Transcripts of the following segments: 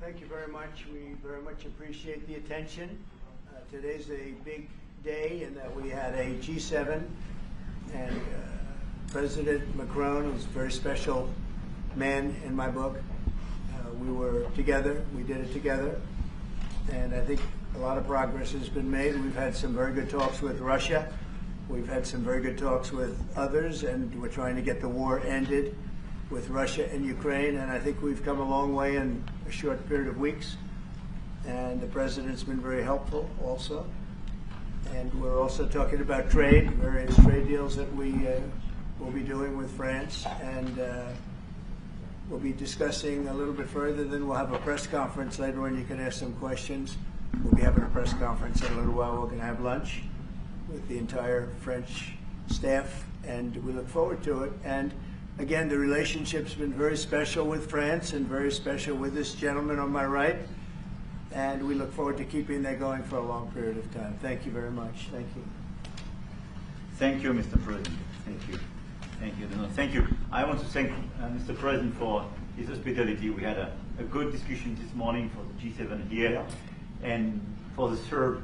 Thank you very much. We very much appreciate the attention. Today's a big day in that we had a G7 and President Macron is a very special man in my book. We were together, we did it together, and I think a lot of progress has been made. We've had some very good talks with Russia. We've had some very good talks with others, and we're trying to get the war ended with Russia and Ukraine, and I think we've come a long way in a short period of weeks. And the President's been very helpful also. And we're also talking about trade, various trade deals that we will be doing with France, and we'll be discussing a little bit further. Then we'll have a press conference later on. You can ask some questions. We'll be having a press conference in a little while. We're going to have lunch with the entire French staff, and we look forward to it. And again, the relationship's been very special with France and very special with this gentleman on my right. And we look forward to keeping that going for a long period of time. Thank you very much. Thank you. Thank you, Mr. President. Thank you. Thank you. No, thank you. I want to thank Mr. President for his hospitality. We had a good discussion this morning for the G7 here. Yeah. And for the third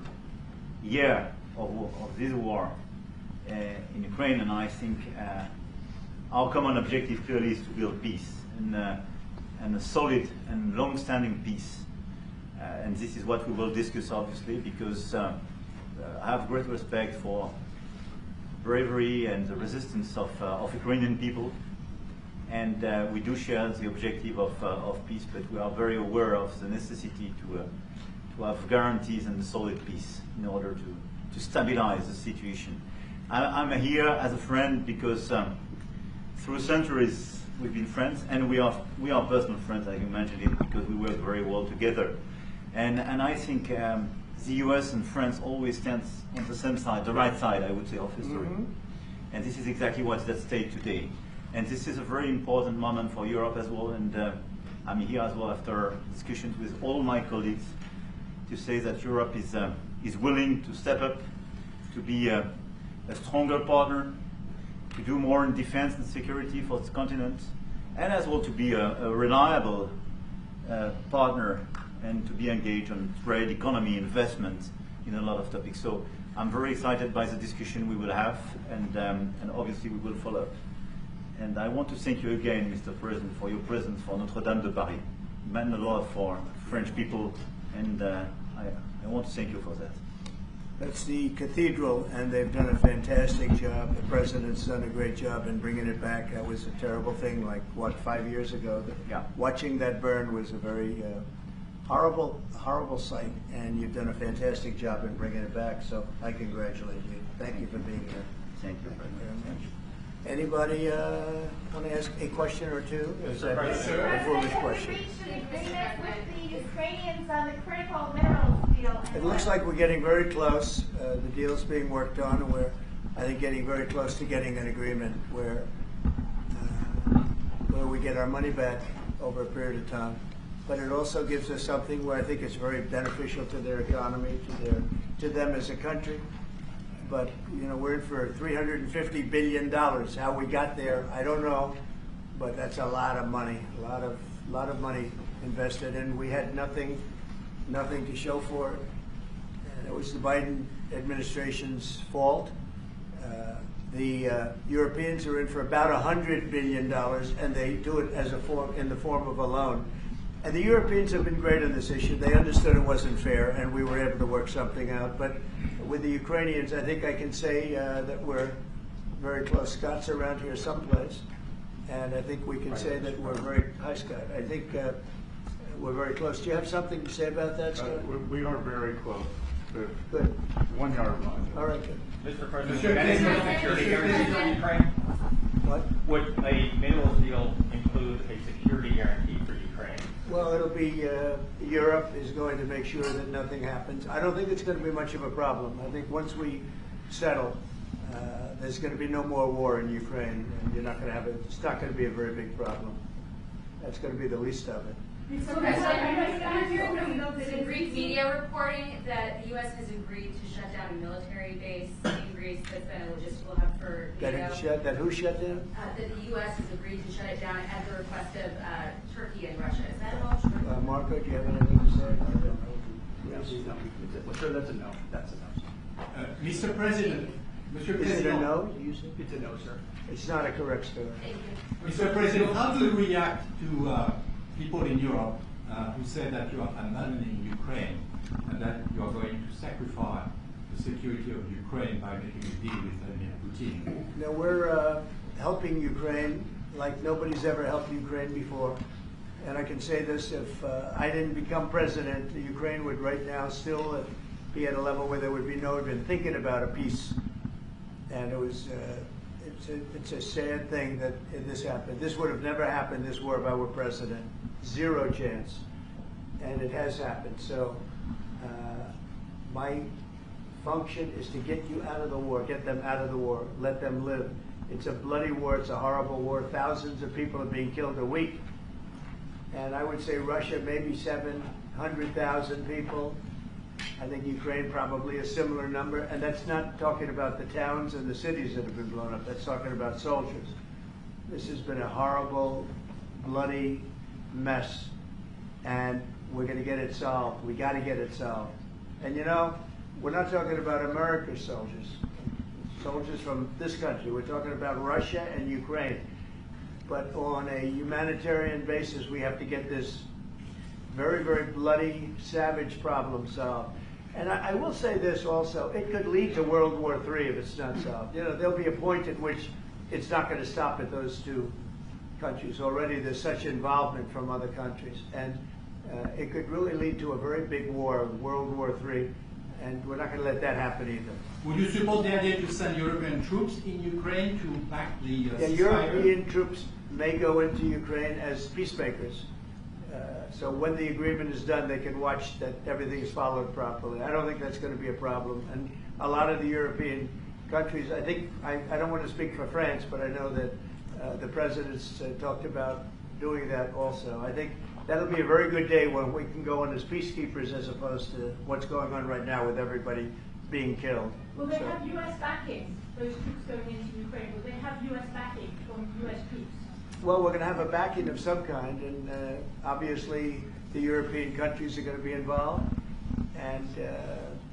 year of this war in Ukraine. And I think our common objective clearly is to build peace and a solid and long-standing peace. And this is what we will discuss, obviously, because I have great respect for bravery and the resistance of Ukrainian people. And we do share the objective of peace, but we are very aware of the necessity to have guarantees and a solid peace in order to stabilize the situation. I'm here as a friend because through centuries we've been friends, and we are personal friends, as you mentioned it, because we work very well together. And I think the US and France always stands on the same side, the right side, I would say, of history. Mm-hmm. And this is exactly what's at stake today. And this is a very important moment for Europe as well. And I'm here as well after discussions with all my colleagues to say that Europe is willing to step up, to be a stronger partner, to do more in defense and security for this continent, and as well to be a reliable partner and to be engaged on trade, economy, investment in a lot of topics. So I'm very excited by the discussion we will have, and obviously we will follow up. And I want to thank you again, Mr. President, for your presence for Notre-Dame de Paris. It meant a lot for French people, and I want to thank you for that. That's the cathedral, and they've done a fantastic job. The President's done a great job in bringing it back. That was a terrible thing, like, what, 5 years ago? Yeah. Watching that burn was a very horrible sight, and you've done a fantastic job in bringing it back, so I congratulate you. Thank you for being here. Thank you very much. Anybody want to ask a question or two? Is that a foolish question? Reached an agreement with the Ukrainians on the critical minerals deal. It looks like we're getting very close. The deal's being worked on, and we're, I think, getting very close to getting an agreement where we get our money back over a period of time. But it also gives us something where I think it's very beneficial to their economy, to them as a country. But you know, we're in for $350 billion. How we got there, I don't know, but that's a lot of money, a lot of money invested, and we had nothing to show for it. And it was the Biden administration's fault. The Europeans are in for about $100 billion, and they do it as in the form of a loan. And the Europeans have been great on this issue. They understood it wasn't fair, and we were able to work something out. But with the Ukrainians, I think I can say that we're very close. Scott's around here someplace, and I think we can say that we're very, hi Scott, I think we're very close. Do you have something to say about that, Scott? We are very close. Good. 1 yard line. All right, good. Mr. President, would any security guarantee for Ukraine? What? Would a minerals deal include a security guarantee for Ukraine? Well, it'll be, Europe is going to make sure that nothing happens. I don't think it's going to be much of a problem. I think once we settle, there's going to be no more war in Ukraine, and you're not going to have it. It's not going to be a very big problem. That's going to be the least of it. Mr. President, there's Greek media reporting that the U.S. has agreed to shut down a military base in Greece that's been a logistical hub for NATO. That who shut down? That the U.S. has agreed to shut it down at the request of Turkey and Russia. Is that all true? Marco, do you have anything to say? Well, sure, that's a no. That's a no. Mr. President, Is it a no? It's a no, sir. It's not a correct story. Thank you. Mr. President, how do you react to people in Europe who say that you are abandoning Ukraine and that you are going to sacrifice the security of Ukraine by making a deal with Vladimir Putin? Now we're helping Ukraine like nobody's ever helped Ukraine before. And I can say this, if I didn't become president, Ukraine would right now still be at a level where there would be no even thinking about a peace. And it was, it's a sad thing that this happened. This would have never happened, this war, if I were president. Zero chance. And it has happened. So my function is to get you out of the war, get them out of the war, let them live. It's a bloody war, it's a horrible war. Thousands of people are being killed a week. And I would say Russia, maybe 700,000 people. I think Ukraine probably a similar number. And that's not talking about the towns and the cities that have been blown up. That's talking about soldiers. This has been a horrible, bloody mess. And we're going to get it solved. We got to get it solved. And you know, we're not talking about America's soldiers. Soldiers from this country. We're talking about Russia and Ukraine. But on a humanitarian basis, we have to get this very, very bloody, savage problem solved. And I will say this also, it could lead to World War III if it's not solved. You know, there'll be a point at which it's not going to stop at those two countries. Already there's such involvement from other countries. And it could really lead to a very big war, World War III. And we're not going to let that happen either. Would you support the idea to send European troops in Ukraine to back the ceasefire? European troops may go into Ukraine as peacemakers. So when the agreement is done, they can watch that everything is followed properly. I don't think that's going to be a problem. And a lot of the European countries, I think, I don't want to speak for France, but I know that the presidents talked about doing that also. I think that'll be a very good day when we can go in as peacekeepers as opposed to what's going on right now with everybody being killed. Will they have U.S. backing, those troops going into Ukraine? Will they have U.S. backing from U.S. troops? Well, we're going to have a backing of some kind, and obviously the European countries are going to be involved, and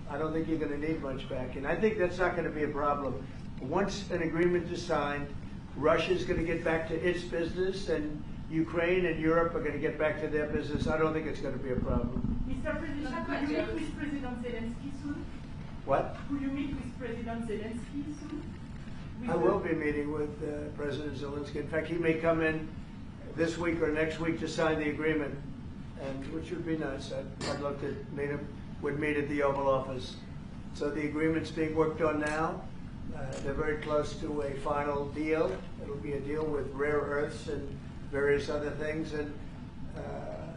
I don't think you're going to need much backing. I think that's not going to be a problem. Once an agreement is signed, Russia's going to get back to its business, and Ukraine and Europe are going to get back to their business. I don't think it's going to be a problem. Mr. President, will you meet with President Zelensky soon? What? Will you meet with President Zelensky soon? I will be meeting with President Zelensky. In fact, he may come in this week or next week to sign the agreement, and which would be nice. I'd love to meet him. Would meet at the Oval Office. So the agreement's being worked on now. They're very close to a final deal. It'll be a deal with rare earths and various other things, and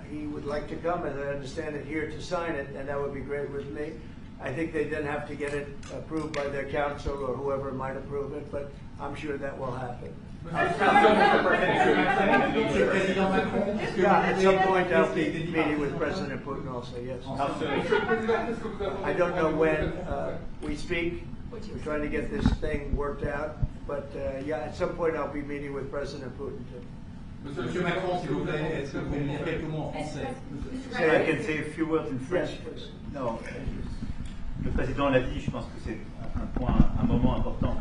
he would like to come, as I understand it, here to sign it, and that would be great with me. I think they then have to get it approved by their council or whoever might approve it, but I'm sure that will happen. Yeah, at some point I'll be meeting with President Putin also, yes. I don't know when we speak. We're trying to get this thing worked out, but yeah, at some point I'll be meeting with President Putin too. Monsieur Macron, s'il vous plaît, est-ce que vous pouvez me dire quelques mots en français? I can say a few words in French. Yes, please. No, le président l'a dit, je pense que c'est un moment important.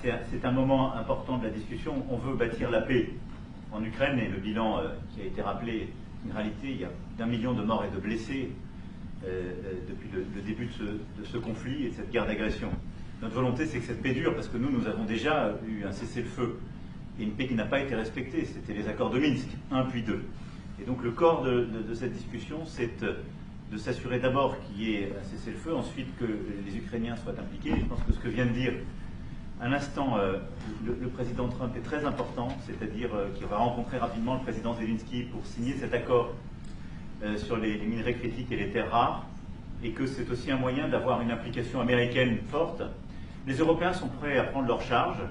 C'est un moment important de la discussion. On veut bâtir la paix en Ukraine et le bilan qui a été rappelé, une réalité, il y a d'1 million de morts et de blessés depuis le début de ce conflit et de cette guerre d'agression. Notre volonté, c'est que cette paix dure, parce que nous avons déjà eu un cessez-le-feu et une paix qui n'a pas été respectée. C'était les accords de Minsk, 1 puis 2. Et donc le corps de cette discussion, c'est de s'assurer d'abord qu'il y ait un cessez-le-feu, ensuite que les Ukrainiens soient impliqués. Je pense que ce que vient de dire un instant le président Trump est très important, c'est-à-dire qu'il va rencontrer rapidement le président Zelensky pour signer cet accord sur les minerais critiques et les terres rares, et que c'est aussi un moyen d'avoir une implication américaine forte. Les Européens sont prêts à prendre leur charge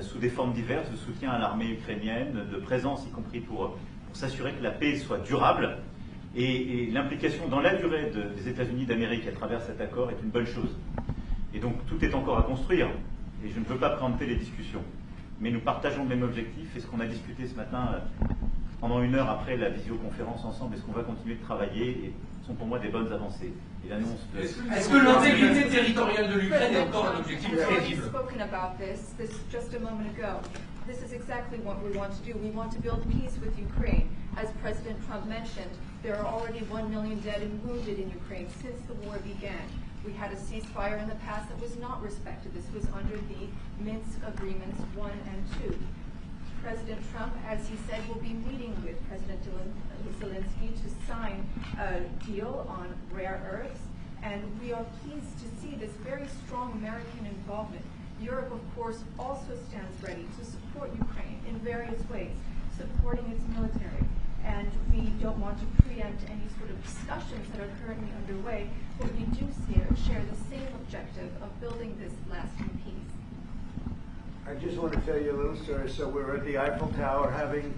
sous des formes diverses de soutien à l'armée ukrainienne, de présence y compris pour pour s'assurer que la paix soit durable. Et l'implication dans la durée des États-Unis d'Amérique à travers cet accord est une bonne chose. Et donc tout est encore à construire. Et je ne veux pas préempter les discussions. Mais nous partageons le même objectif. Et ce qu'on a discuté ce matin, pendant 1 heure après la visioconférence ensemble, est-ce qu'on va continuer de travailler, et sont pour moi des bonnes avancées. Et l'annonce de... Est-ce que l'intégrité territoriale de l'Ukraine est encore un objectif We've already crédible? spoken about this just a moment ago. This is exactly what we want to do. We want to build peace with Ukraine. As President Trump mentioned, there are already 1 million dead and wounded in Ukraine since the war began. We had a ceasefire in the past that was not respected. This was under the Minsk Agreements 1 and 2. President Trump, as he said, will be meeting with President Zelensky to sign a deal on rare earths, and we are pleased to see this very strong American involvement. Europe, of course, also stands ready to support Ukraine in various ways, supporting its military. And we don't want to preempt any sort of discussions that are currently underway, but we do share the same objective of building this lasting peace. I just want to tell you a little story. So we were at the Eiffel Tower having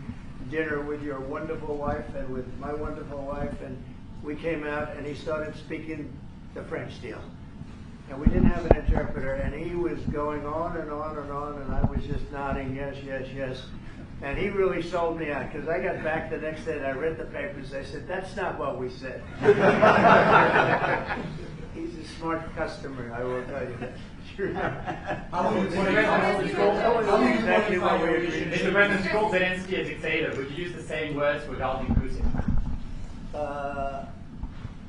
dinner with your wonderful wife and with my wonderful wife, and we came out and he started speaking the French deal. And we didn't have an interpreter, and he was going on and on and on, and I was just nodding, yes, yes, yes. And he really sold me out, because I got back the next day and I read the papers. I said, that's not what we said. He's a smart customer, I will tell you that. Exactly what we agreed. Mr. President, called Zelensky a dictator. Would you use the same words regarding Putin?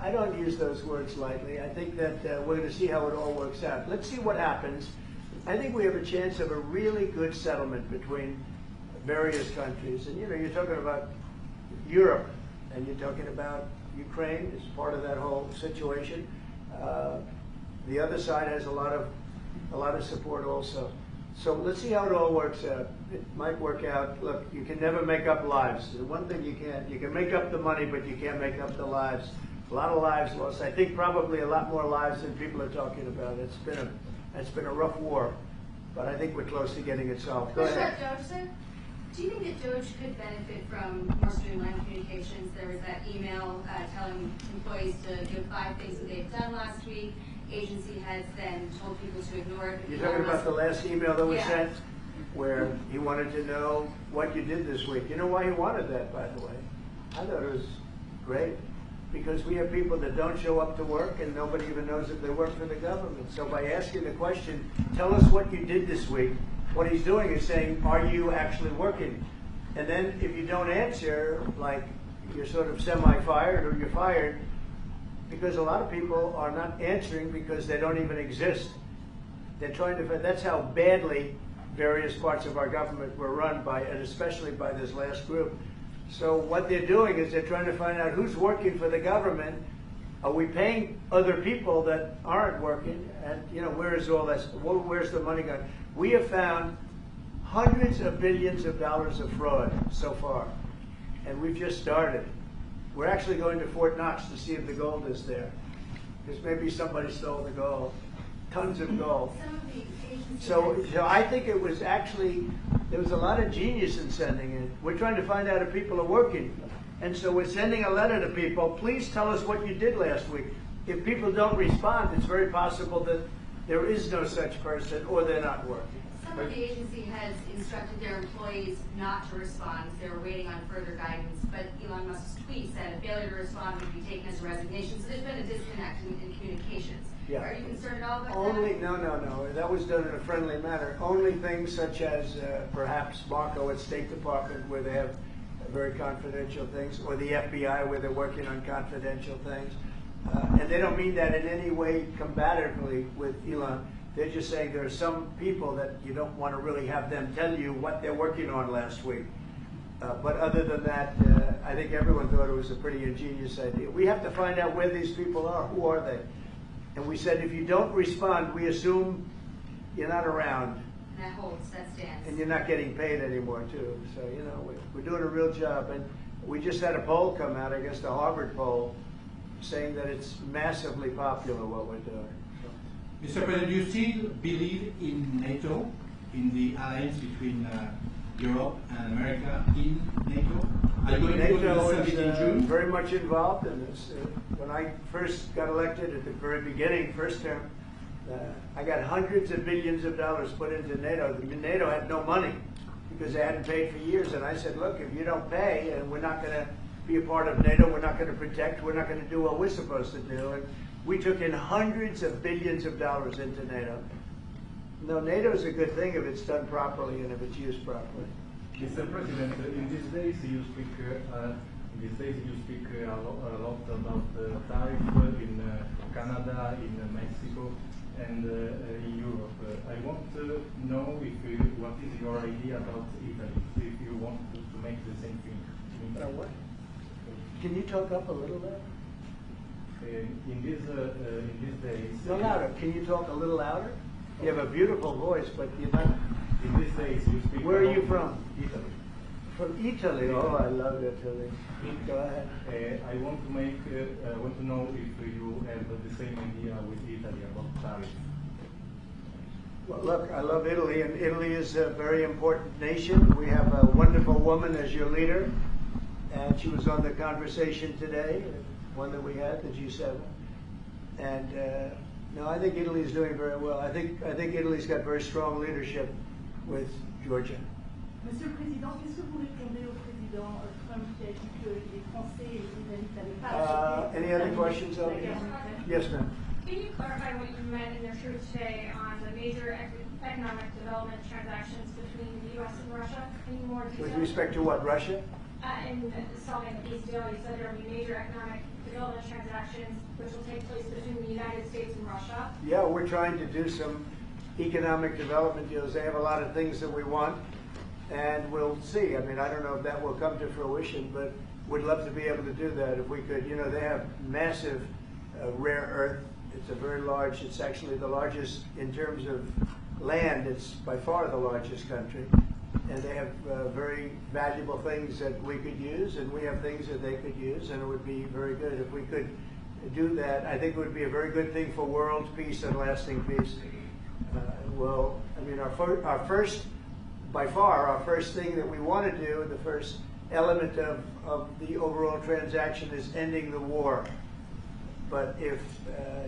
I don't use those words lightly. I think that we're going to see how it all works out. Let's see what happens. I think we have a chance of a really good settlement between various countries. And, you know, you're talking about Europe, and you're talking about Ukraine as part of that whole situation. The other side has a lot of support also. So let's see how it all works out. It might work out. Look, you can never make up lives. The one thing you can make up the money, but you can't make up the lives. A lot of lives lost. I think probably a lot more lives than people are talking about. It's been a rough war, but I think we're close to getting it solved. Go ahead. Do you think that DOGE could benefit from more streamlined communications? There was that email telling employees to give 5 things that they've done last week. Agency heads then told people to ignore it. You're talking about the last email that was sent, where he wanted to know what you did this week. You know why he wanted that, by the way? I thought it was great. Because we have people that don't show up to work and nobody even knows if they work for the government. So by asking the question, tell us what you did this week, what he's doing is saying, are you actually working? And then if you don't answer, like you're sort of semi-fired or you're fired, because a lot of people are not answering because they don't even exist. They're trying to, that's how badly various parts of our government were run by, and especially by this last group. So what they're doing is they're trying to find out who's working for the government. Are we paying other people that aren't working? And, you know, where is all this? Where's the money going? We have found hundreds of billions of dollars of fraud so far, and we've just started. We're actually going to Fort Knox to see if the gold is there, because maybe somebody stole the gold, tons of gold. So I think it was actually, there was a lot of genius in sending it. We're trying to find out if people are working. And so we're sending a letter to people, please tell us what you did last week. If people don't respond, it's very possible that there is no such person or they're not working. Some of the agency heads instructed their employees not to respond. They were waiting on further guidance. But Elon Musk's tweet said a failure to respond would be taken as a resignation. So there's been a disconnect in communications. Yeah. Are you concerned at all about Only, that? no. That was done in a friendly manner. Only things such as perhaps Marco at State Department, where they have very confidential things, or the FBI, where they're working on confidential things. And they don't mean that in any way combatively with Elon. They're just saying there are some people that you don't want to really have them tell you what they're working on last week. But other than that, I think everyone thought it was a pretty ingenious idea. We have to find out where these people are. Who are they? And we said, if you don't respond, we assume you're not around. And that holds, that stands. And you're not getting paid anymore, too. So, you know, we're doing a real job. And we just had a poll come out, I guess the Harvard poll, saying that it's massively popular what we're doing. Mr. President, do you still believe in NATO, in the alliance between Europe and America in NATO? Are Are you going to go to the NATO summit in is June? very much involved in this. When I first got elected at the very beginning, first term, I got hundreds of billions of dollars put into NATO. NATO had no money because they hadn't paid for years. And I said, look, if you don't pay, and we're not going to be a part of NATO, we're not going to protect, we're not going to do what we're supposed to do. And we took in hundreds of billions of dollars into NATO. No, NATO is a good thing if it's done properly and if it's used properly. Mr. President, in these days you speak a lot about tariff in Canada, in Mexico, and in Europe. I want to know what is your idea about Italy, if you want to make the same thing. What? Can you talk up a little bit? In these days. No louder. Can you talk a little louder? You have a beautiful voice, but you're not. In these days you speak. Where are you from? Italy. From Italy. Oh, I love Italy. Go ahead. I want to know if you have the same idea with Italy about tariffs. Well, look, I love Italy, and Italy is a very important nation. We have a wonderful woman as your leader, and she was on the conversation today, one that we had, the G7. And no, I think Italy is doing very well. I think Italy's got very strong leadership with Georgia. Monsieur le Président, qu'est-ce que vous répondez au président Trump qui a dit que les Français et les Britanniques n'avaient pas acheté Any other questions? Yes, ma'am. Can you clarify what you meant in your truth today on the major economic development transactions between the U.S. and Russia? Any more detail? With respect to what, Russia? In solving the peace deal, you said there will be major economic development transactions which will take place between the United States and Russia. Yeah, we're trying to do some economic development deals. They have a lot of things that we want, and we'll see. I mean, I don't know if that will come to fruition, but we'd love to be able to do that if we could. You know, they have massive rare earth. It's a very large, it's actually the largest in terms of land. It's by far the largest country. And they have very valuable things that we could use, and we have things that they could use, and it would be very good if we could do that. I think it would be a very good thing for world peace and lasting peace. Well, I mean, our first, by far, our first thing that we want to do, the first element of the overall transaction is ending the war. But if,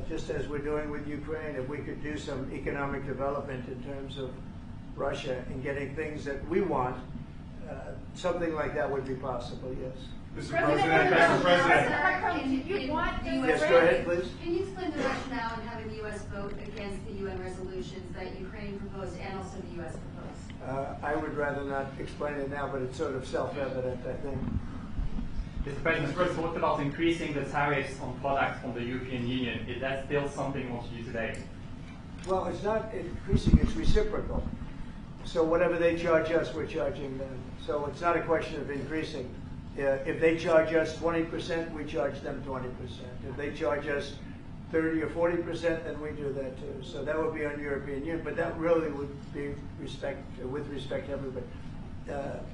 just as we're doing with Ukraine, if we could do some economic development in terms of Russia and getting things that we want, something like that would be possible, yes. Mr. President, Yes, go ahead, please. Can you explain the rationale in having the U.S. vote against the UN resolutions that Ukraine proposed and also the U.S. proposed? I would rather not explain it now, but it's sort of self-evident, I think. Mr. President, what about increasing the tariffs on products from the European Union? Is that still something you want to do today? Well, it's not increasing, it's reciprocal. So whatever they charge us, we're charging them. So it's not a question of increasing. If they charge us 20%, we charge them 20%. If they charge us 30 or 40%, then we do that too. So that would be on European Union, but that really would be with respect to everybody.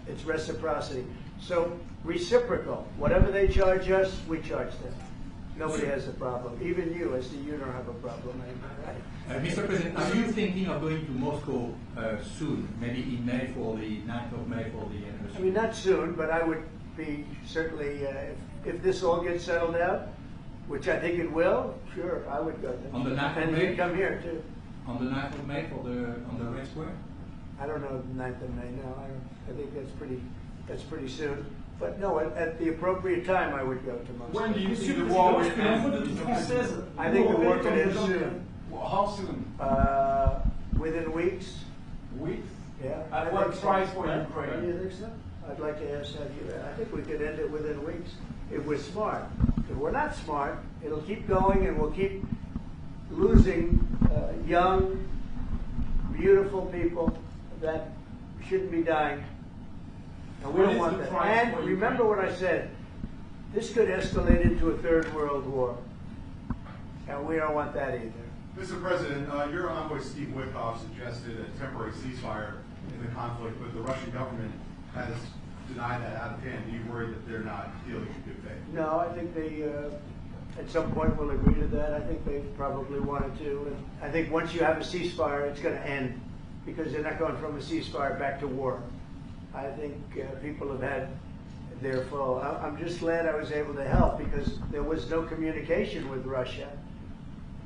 It's reciprocity. So reciprocal. Whatever they charge us, we charge them. Nobody has a problem. Even you, as the you don't have a problem. Right? Mr. President, are you thinking of going to Moscow soon? Maybe in May for the 9th of May for the anniversary? I mean, not soon, but I would be certainly, if this all gets settled out, which I think it will, sure, I would go there. On the 9th of and May? you'd come here too. On the 9th of May for on the Red Square? I don't know the 9th of May, no. I think that's pretty soon. But no, at the appropriate time, I would go to Moscow. When do you see the war will end? I think the war could end soon. How soon? Within weeks. Weeks? Yeah. At what price for Do Ukraine? you think so? I'd like to ask you. I think we could end it within weeks if we're smart. If we're not smart, it'll keep going, and we'll keep losing young, beautiful people that shouldn't be dying. And we don't want that. And remember what I said. This could escalate into a third world war. And we don't want that either. Mr. President, your envoy Steve Witkoff suggested a temporary ceasefire in the conflict, but the Russian government has denied that out of hand. Do you worry that they're not dealing in good faith? No, I think they, at some point, will agree to that. I think they probably wanted to. And I think once you have a ceasefire, it's going to end, because they're not going from a ceasefire back to war. I think people have had they're full. I'm just glad I was able to help because there was no communication with Russia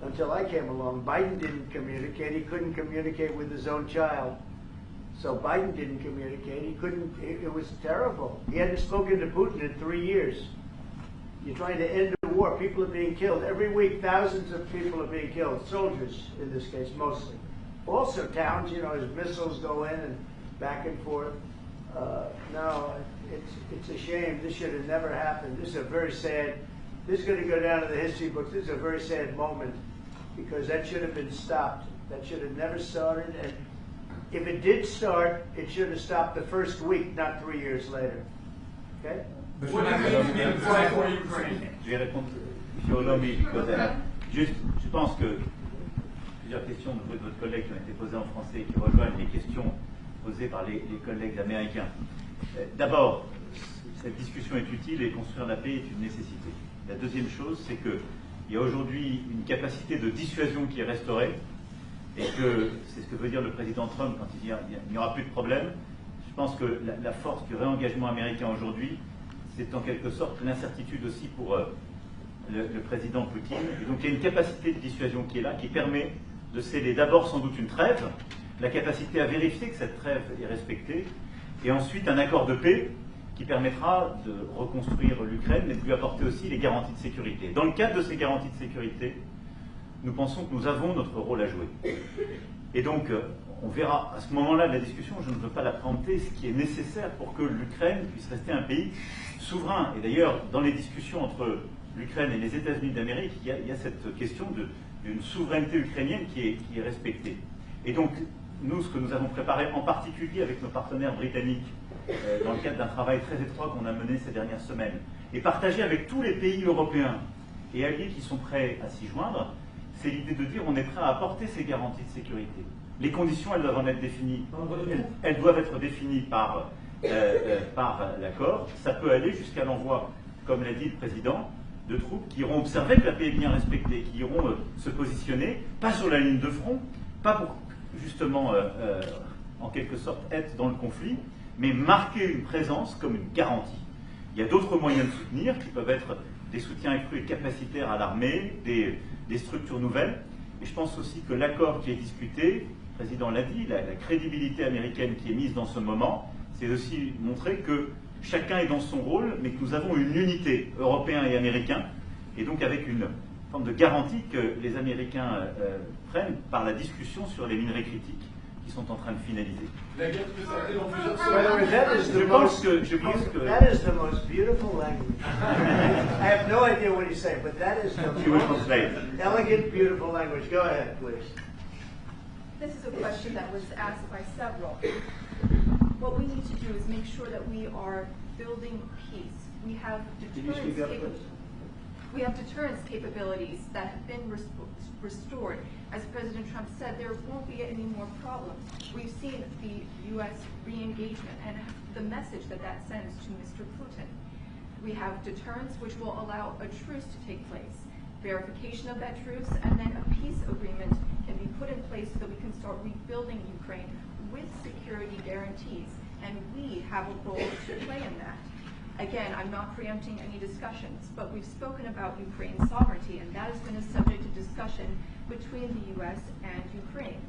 until I came along. Biden didn't communicate. He couldn't communicate with his own child. So Biden didn't communicate. He couldn't. It was terrible. He hadn't spoken to Putin in 3 years. You're trying to end the war. People are being killed. Every week, thousands of people are being killed. Soldiers, in this case, mostly. Also towns, you know, as missiles go in and back and forth. No, it's a shame. This should have never happened. This is a very sad, this is going to go down in the history books. This is a very sad moment because that should have been stopped. That should have never started. And if it did start, it should have stopped the first week, not 3 years later. Okay? What do you mean by for Ukraine? Je vais répondre sur l'homme, juste, je pense que plusieurs questions de votre collègue qui ont été posées en français et qui rejoignent les questions posées par les collègues américains. D'abord, cette discussion est utile et construire la paix est une nécessité. La deuxième chose, c'est qu'il y a aujourd'hui une capacité de dissuasion qui est restaurée et que c'est ce que veut dire le président Trump quand il dit qu'il n'y aura plus de problème. Je pense que la force du réengagement américain aujourd'hui, c'est en quelque sorte l'incertitude aussi pour le président Poutine. Et donc il y a une capacité de dissuasion qui est là, qui permet de sceller d'abord sans doute une trêve, la capacité à vérifier que cette trêve est respectée, et ensuite un accord de paix qui permettra de reconstruire l'Ukraine, mais de lui apporter aussi les garanties de sécurité. Dans le cadre de ces garanties de sécurité, nous pensons que nous avons notre rôle à jouer. Et donc, on verra à ce moment-là de la discussion, je ne veux pas la préempter, ce qui est nécessaire pour que l'Ukraine puisse rester un pays souverain. Et d'ailleurs, dans les discussions entre l'Ukraine et les États-Unis d'Amérique, il y a cette question d'une souveraineté ukrainienne qui est respectée. Et donc, nous, ce que nous avons préparé, en particulier avec nos partenaires britanniques, dans le cadre d'un travail très étroit qu'on a mené ces dernières semaines, et partagé avec tous les pays européens et alliés qui sont prêts à s'y joindre, c'est l'idée de dire on est prêt à apporter ces garanties de sécurité. Les conditions, elles doivent en être définies. Elles doivent être définies par l'accord. Ça peut aller jusqu'à l'envoi, comme l'a dit le président, de troupes qui iront observer que la paix est bien respectée, qui iront se positionner, pas sur la ligne de front, pas pour justement, en quelque sorte, être dans le conflit, mais marquer une présence comme une garantie. Il y a d'autres moyens de soutenir qui peuvent être des soutiens accrus et capacitaires à l'armée, des structures nouvelles. Et je pense aussi que l'accord qui est discuté, le président l'a dit, la crédibilité américaine qui est mise dans ce moment, c'est aussi montrer que chacun est dans son rôle, mais que nous avons une unité, Européens et Américains, et donc avec une forme de garantie que les Américains prennent par la discussion sur les minerais critiques qui sont en train de finaliser. La guerre peut s'arrêter dans plusieurs That semaines. That is the most beautiful language. I have no idea what he's saying, but that is the most elegant, beautiful language. Go ahead, please. This is a question that was asked by several. What we need to do is make sure that we are building peace. We have deterrence capabilities that have been restored. As President Trump said, there won't be any more problems. We've seen the U.S. re-engagement and the message that sends to Mr. Putin. We have deterrence, which will allow a truce to take place, verification of that truce, and then a peace agreement can be put in place so that we can start rebuilding Ukraine with security guarantees. And we have a role to play in that. Again, I'm not preempting any discussions, but we've spoken about Ukraine's sovereignty, and that has been a subject of discussion between the U.S. and Ukraine.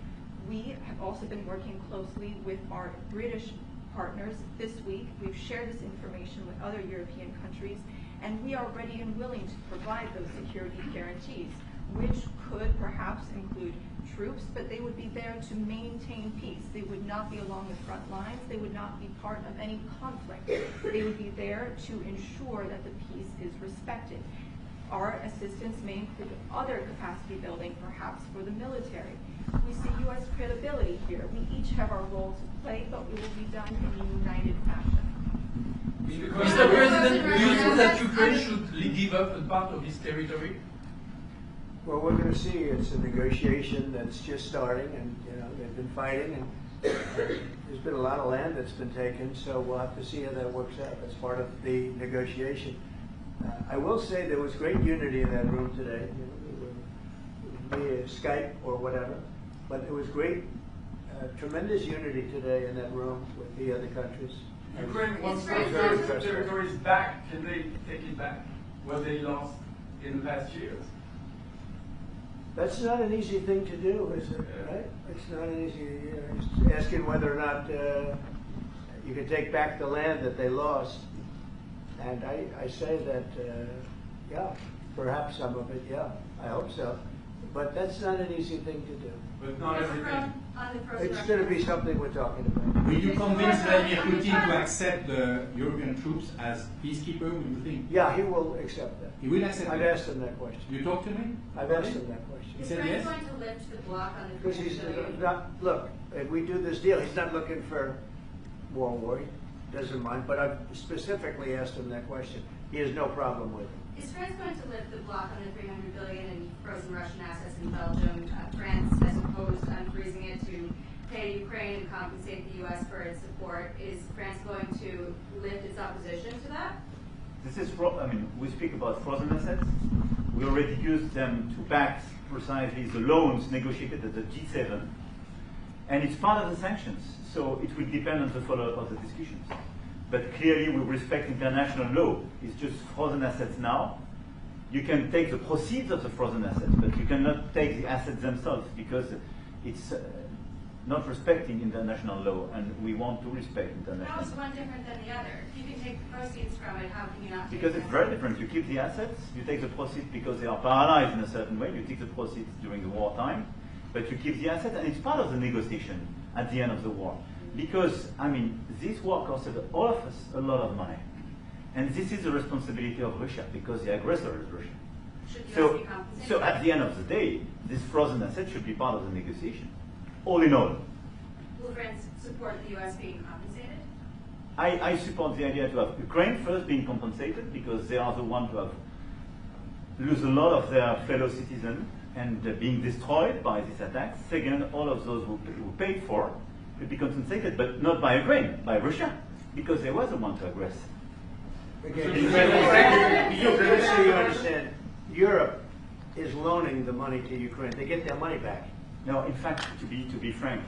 We have also been working closely with our British partners this week. We've shared this information with other European countries, and we are ready and willing to provide those security guarantees, which could perhaps include troops, but they would be there to maintain peace. They would not be along the front lines. They would not be part of any conflict. They would be there to ensure that the peace is respected. Our assistance may include other capacity building, perhaps for the military. We see U.S. credibility here. We each have our role to play, but it will be done in a united fashion. Mr. President, do you think that Ukraine should give up a part of its territory? Well, we're going to see. It's a negotiation that's just starting, and they've been fighting, and there's been a lot of land that's been taken. So we'll have to see how that works out as part of the negotiation. I will say there was great unity in that room today, via Skype or whatever, but it was great, tremendous unity today in that room with the other countries. Ukraine wants It's those territories back. Can they take it back? What they lost in the past years? That's not an easy thing to do, is it? Right? It's not an easy. It's asking whether or not you can take back the land that they lost. And I say that, yeah, perhaps some of it, yeah, I hope so. But that's not an easy thing to do. But not everything. It's going to be something we're talking about. Will you convince Vladimir Putin to accept the European troops as peacekeeper? Will you think? Yeah, he will accept that. He will accept I've that? asked him that question. You talked to me? I've asked him that question. He Is said France yes? going to lift the block on the Because he's 3 billion? not, look, if we do this deal, he's not looking for more war. He doesn't mind, but I've specifically asked him that question. He has no problem with it. Is France going to lift the block on the 300 billion in frozen Russian assets in Belgium? France has opposed unfreezing it to pay Ukraine and compensate the U.S. for its support. Is France going to lift its opposition to that? This is, we speak about frozen assets. We already used them to back precisely the loans negotiated at the G7, and it's part of the sanctions. So it will depend on the follow-up of the discussions. But clearly, we respect international law. It's just frozen assets now. You can take the proceeds of the frozen assets, but you cannot take the assets themselves because it's not respecting international law, and we want to respect international How is law. one different than the other? If you can take the proceeds from it, how can you not take Because it's the very different. You keep the assets, you take the proceeds because they are paralyzed in a certain way. You take the proceeds during the wartime, but you keep the assets, and it's part of the negotiation at the end of the war. Because, this war costed all of us a lot of money. And this is the responsibility of Russia, because the aggressor is Russia. Should the US So, be compensated? so at the end of the day, this frozen asset should be part of the negotiation. All in all, Will France support the U.S. being compensated? I support the idea to have Ukraine first being compensated because they are the ones who have lose a lot of their fellow citizens and being destroyed by these attacks. Second, all of those who paid for will be compensated, but not by Ukraine, by Russia, because they were the one to aggress. Again, just so you understand, Europe is loaning the money to Ukraine. They get their money back. No, in fact, to be frank,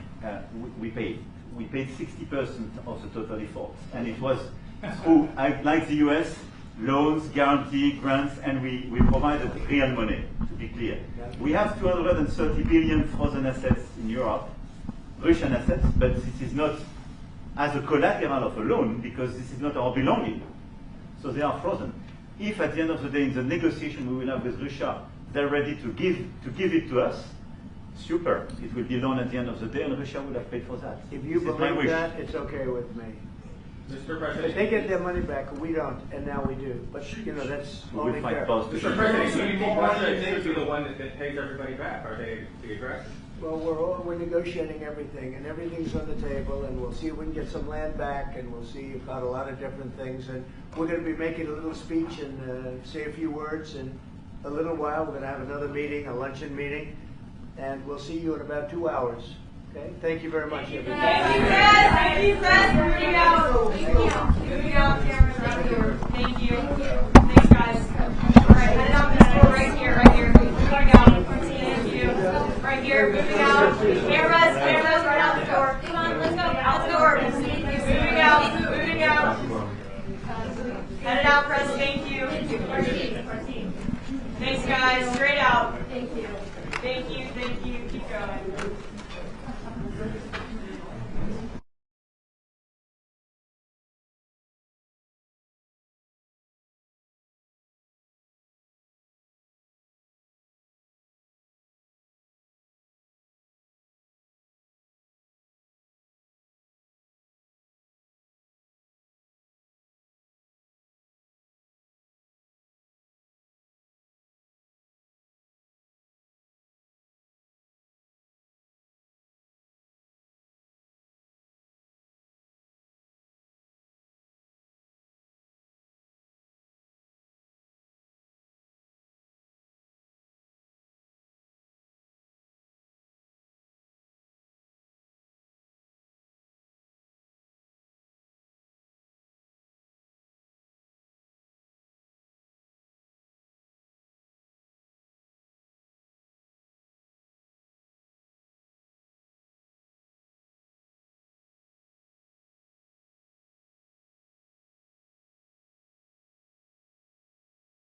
we paid 60% of the total effort, and it was through, like the US, loans, guarantee, grants, and we provided real money, to be clear. We have 230 billion frozen assets in Europe, Russian assets, but this is not as a collateral of a loan because this is not our belonging. So they are frozen. If at the end of the day in the negotiation we will have with Russia, they're ready to give it to us, super. It will be loan at the end of the day and Russia would have paid for that. If you This is my believe wish. that, it's okay with me. Mr. If President, they get their money back, we don't, and now we do. But, that's We only will fight fair. both. Mr. President, do you think Russia is the one that pays everybody back? Are they the aggressor? Well, we're negotiating everything, and everything's on the table, and we'll see if we can get some land back, and we'll see about a lot of different things. And we're going to be making a little speech and say a few words in a little while. We're going to have another meeting, a luncheon meeting, and we'll see you in about 2 hours. Okay? Thank you very much, everybody. Thank you, Fred. Thank you, Fred. Moving out. Moving out, Cameron. Thank you. Thank you. Thanks, guys. All right, head out this door right here, right here. Moving out. Thank you. Right here, moving out. Cameras, right out the door. Come on, let's go. Out the door. Moving out, moving out. Headed out, press. Thank you. Thanks, guys. Straight out. Thank you. Thank you. Thank you. Keep going.